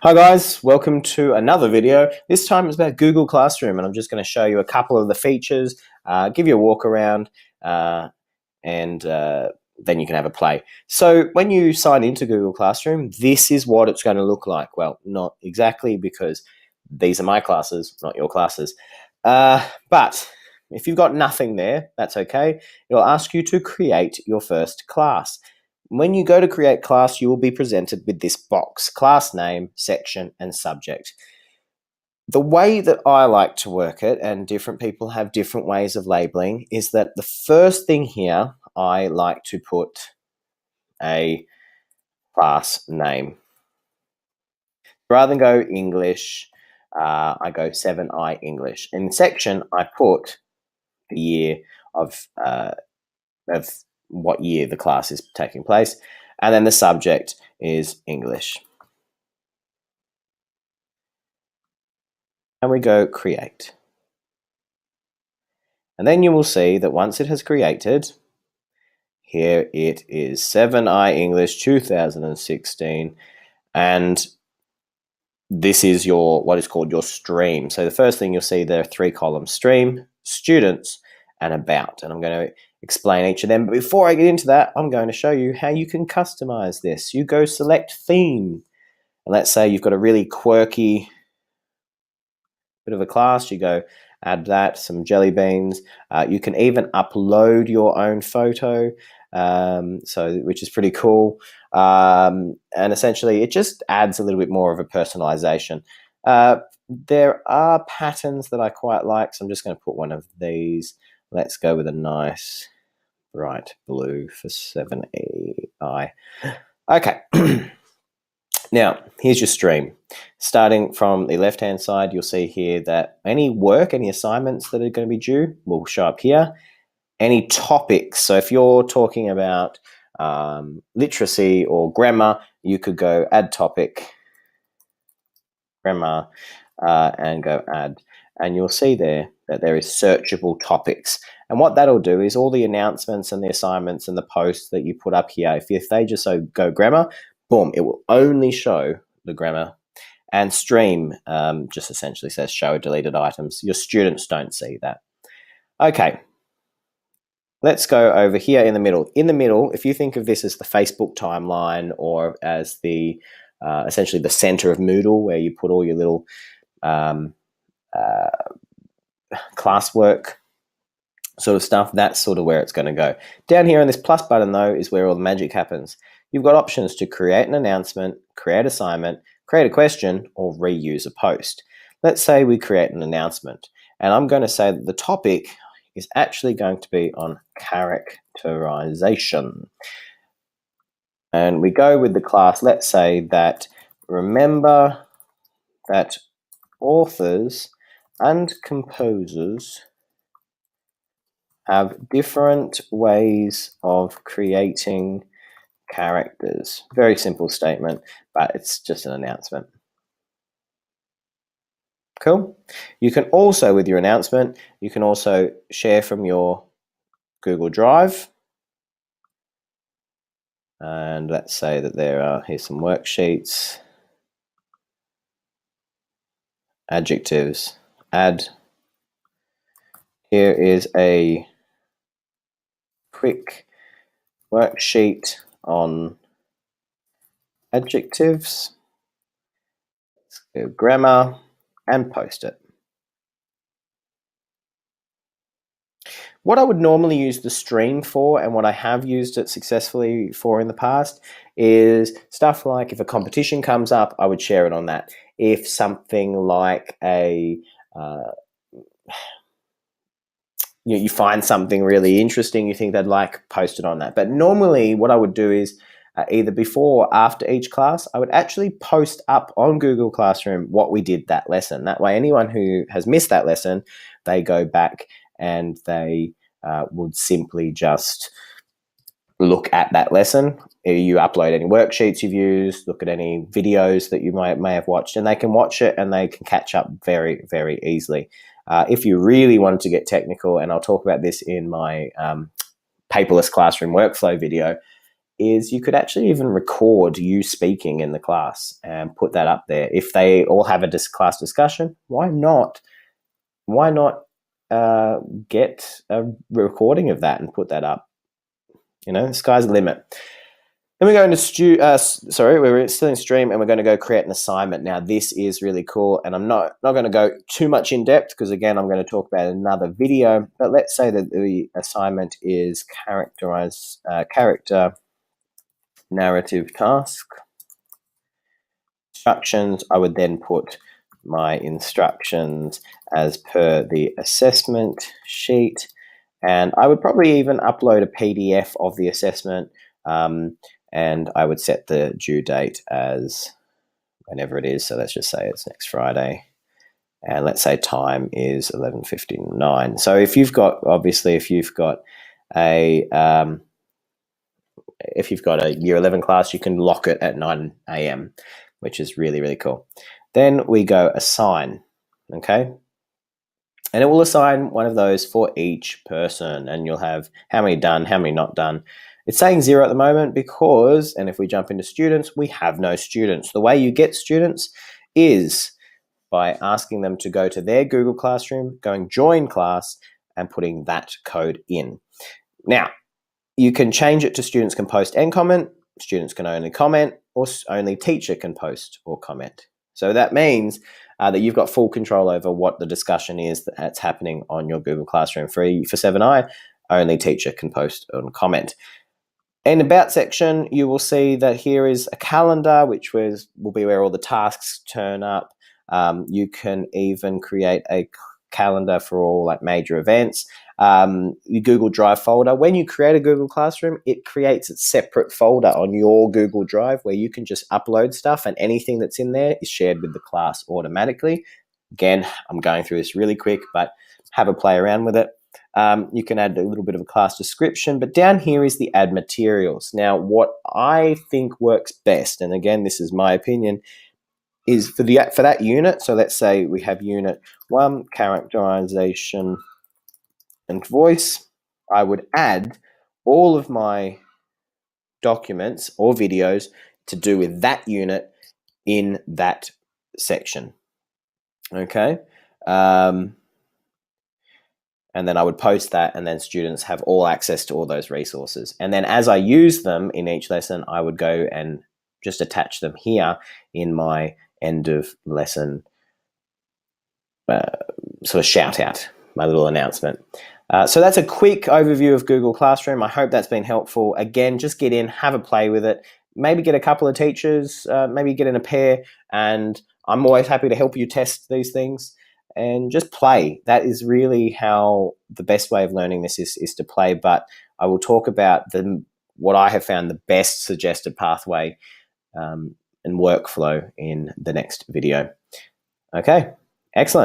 Hi guys, welcome to another video. This time it's about Google Classroom, and I'm just going to show you a couple of the features, give you a walk around, and then you can have a play. So when you sign into Google Classroom, this is what it's going to look like. Well, not exactly, because these are my classes, not your classes. But if you've got nothing there, that's okay. It'll ask you to create your first class. When you go to create class, you will be presented with this box: class name, section, and subject. The way that I like to work it, and different people have different ways of labeling, is that the first thing here, I like to put a class name. Rather than go English, I go 7i English. In section, I put the year of what year the class is taking place, and then the subject is English. And we go create. And then you will see that once it has created, here it is, 7i English 2016, and this is your what is called your stream. So the first thing you'll see, there are 3 columns: stream, students, and about. And I'm going to explain each of them. But before I get into that, I'm going to show you how you can customize this. You go select theme, and let's say you've got a really quirky bit of a class. You go add that, some jelly beans. You can even upload your own photo, which is pretty cool. And essentially, it just adds a little bit more of a personalization. There are patterns that I quite like, so I'm just going to put one of these. Let's go with a nice bright blue for 7i. Okay. Now, here's your stream. Starting from the left-hand side, you'll see here that any work, any assignments that are going to be due will show up here. Any topics, so if you're talking about literacy or grammar, you could go add topic, grammar, and go add. And you'll see there that there is searchable topics. And what that'll do is all the announcements and the assignments and the posts that you put up here, if they just go grammar, boom, it will only show the grammar. And stream just essentially says show deleted items. Your students don't see that. Okay, let's go over here in the middle. In the middle, if you think of this as the Facebook timeline, or as the essentially the center of Moodle, where you put all your little classwork sort of stuff, that's sort of where it's going to go. Down here on this plus button, though, is where all the magic happens. You've got options to create an announcement, create assignment, create a question, or reuse a post. Let's say we create an announcement, and I'm going to say that the topic is actually going to be on characterization. And we go with the class, let's say that remember that authors and composers have different ways of creating characters. Very simple statement, but it's just an announcement. Cool. You can also, with your announcement, you can also share from your Google Drive. And let's say that here's some worksheets. Adjectives, add. Here is a quick worksheet on adjectives. Let's go grammar and post it. What I would normally use the stream for, and what I have used it successfully for in the past, is stuff like if a competition comes up, I would share it on that. If something like you find something really interesting, you think they'd like, post it on that. But normally what I would do is either before or after each class, I would actually post up on Google Classroom what we did that lesson. That way anyone who has missed that lesson, they go back and they would simply just look at that lesson. You upload any worksheets you've used, look at any videos that you may have watched, and they can watch it and they can catch up very, very easily. If you really wanted to get technical, and I'll talk about this in my paperless classroom workflow video, is you could actually even record you speaking in the class and put that up there. If they all have a class discussion, why not? Why not get a recording of that and put that up? You know, the sky's the limit. Then we go into we're still in Stream, and we're going to go create an assignment. Now, this is really cool, and I'm not going to go too much in depth because, again, I'm going to talk about another video. But let's say that the assignment is character narrative task. Instructions, I would then put my instructions as per the assessment sheet, and I would probably even upload a PDF of the assessment, and I would set the due date as whenever it is. So let's just say it's next Friday, and let's say time is 11:59. So if you've got a year 11 class, you can lock it at 9 a.m., which is really, really cool. Then we go assign, okay? And it will assign one of those for each person, and you'll have how many done, how many not done. It's saying 0 at the moment because, and if we jump into students, we have no students. The way you get students is by asking them to go to their Google Classroom, going join class, and putting that code in. Now, you can change it to students can post and comment, students can only comment, or only teacher can post or comment. So that means that you've got full control over what the discussion is that's happening on your Google Classroom. For 7i, only teacher can post and comment. In the About section, you will see that here is a calendar, which will be where all the tasks turn up. You can even create a calendar for all like major events. Your Google Drive folder. When you create a Google Classroom, it creates a separate folder on your Google Drive where you can just upload stuff, and anything that's in there is shared with the class automatically. Again, I'm going through this really quick, but have a play around with it. You can add a little bit of a class description, but down here is the add materials. Now, what I think works best, and again, this is my opinion, is for that unit. So let's say we have unit 1, characterization and voice. I would add all of my documents or videos to do with that unit in that section. Okay. And then I would post that, and then students have all access to all those resources. And then as I use them in each lesson, I would go and just attach them here in my end of lesson sort of shout out, my little announcement. So that's a quick overview of Google Classroom. I hope that's been helpful. Again, just get in, have a play with it. Maybe get a couple of teachers, maybe get in a pair, and I'm always happy to help you test these things. And just play. That is really how the best way of learning this is to play. But I will talk about what I have found the best suggested pathway and workflow in the next video. Okay, excellent.